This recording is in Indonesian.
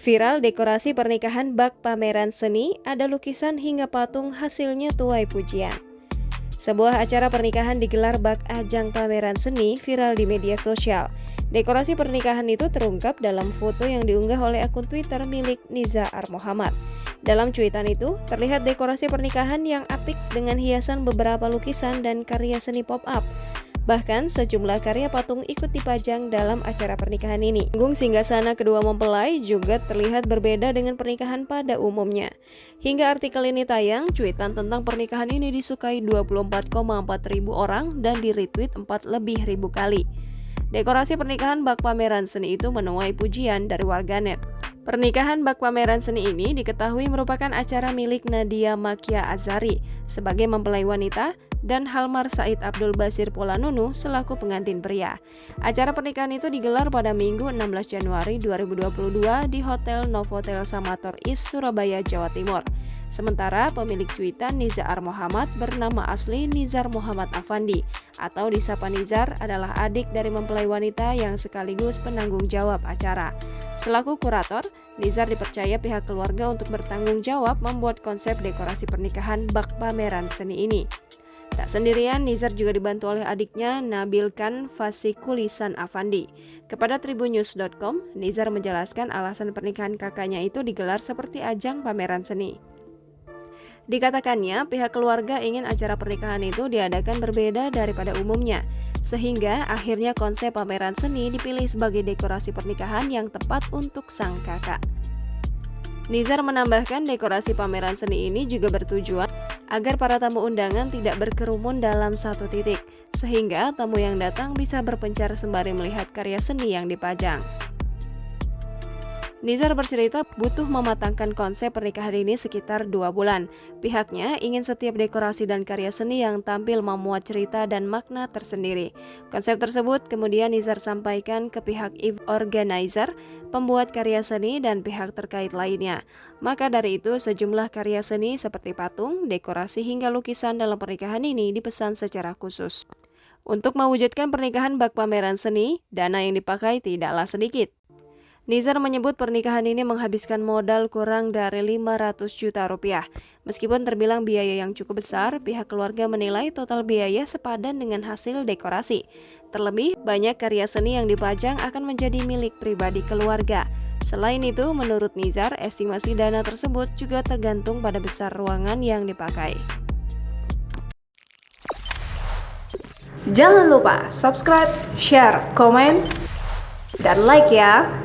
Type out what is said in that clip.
Viral dekorasi pernikahan bak pameran seni, ada lukisan hingga patung hasilnya tuai pujian. Sebuah acara pernikahan digelar bak ajang pameran seni viral di media sosial. Dekorasi pernikahan itu terungkap dalam foto yang diunggah oleh akun Twitter milik Nizar Muhammad. Dalam cuitan itu, terlihat dekorasi pernikahan yang apik dengan hiasan beberapa lukisan dan karya seni pop-up. Bahkan sejumlah karya patung ikut dipajang dalam acara pernikahan ini. Panggung singgasana kedua mempelai juga terlihat berbeda dengan pernikahan pada umumnya. Hingga artikel ini tayang, cuitan tentang pernikahan ini disukai 24,4 ribu orang dan di-retweet 4 lebih ribu kali. Dekorasi pernikahan bak pameran seni itu menuai pujian dari warganet. Pernikahan bak pameran seni ini diketahui merupakan acara milik Nadia Makia Azari sebagai mempelai wanita dan Halmar Said Abdul Basir Polanunu selaku pengantin pria. Acara pernikahan itu digelar pada Minggu 16 Januari 2022 di Hotel Novotel Samator East, Surabaya, Jawa Timur. Sementara pemilik cuitan Nizar Muhammad bernama asli Nizar Muhammad Afandi atau disapa Nizar adalah adik dari mempelai wanita yang sekaligus penanggung jawab acara. Selaku kurator, Nizar dipercaya pihak keluarga untuk bertanggung jawab membuat konsep dekorasi pernikahan bak pameran seni ini. Tak sendirian, Nizar juga dibantu oleh adiknya Nabil Khan Fasikulisan Afandi. Kepada Tribunnews.com, Nizar menjelaskan alasan pernikahan kakaknya itu digelar seperti ajang pameran seni. Dikatakannya, pihak keluarga ingin acara pernikahan itu diadakan berbeda daripada umumnya, sehingga akhirnya konsep pameran seni dipilih sebagai dekorasi pernikahan yang tepat untuk sang kakak. Nizar menambahkan dekorasi pameran seni ini juga bertujuan agar para tamu undangan tidak berkerumun dalam satu titik, sehingga tamu yang datang bisa berpencar sembari melihat karya seni yang dipajang. Nizar bercerita butuh mematangkan konsep pernikahan ini sekitar 2 bulan. Pihaknya ingin setiap dekorasi dan karya seni yang tampil memuat cerita dan makna tersendiri. Konsep tersebut kemudian Nizar sampaikan ke pihak event organizer, pembuat karya seni, dan pihak terkait lainnya. Maka dari itu sejumlah karya seni seperti patung, dekorasi hingga lukisan dalam pernikahan ini dipesan secara khusus. Untuk mewujudkan pernikahan bak pameran seni, dana yang dipakai tidaklah sedikit. Nizar menyebut pernikahan ini menghabiskan modal kurang dari 500 juta rupiah. Meskipun terbilang biaya yang cukup besar, pihak keluarga menilai total biaya sepadan dengan hasil dekorasi. Terlebih, banyak karya seni yang dipajang akan menjadi milik pribadi keluarga. Selain itu, menurut Nizar, estimasi dana tersebut juga tergantung pada besar ruangan yang dipakai. Jangan lupa subscribe, share, komen, dan like ya!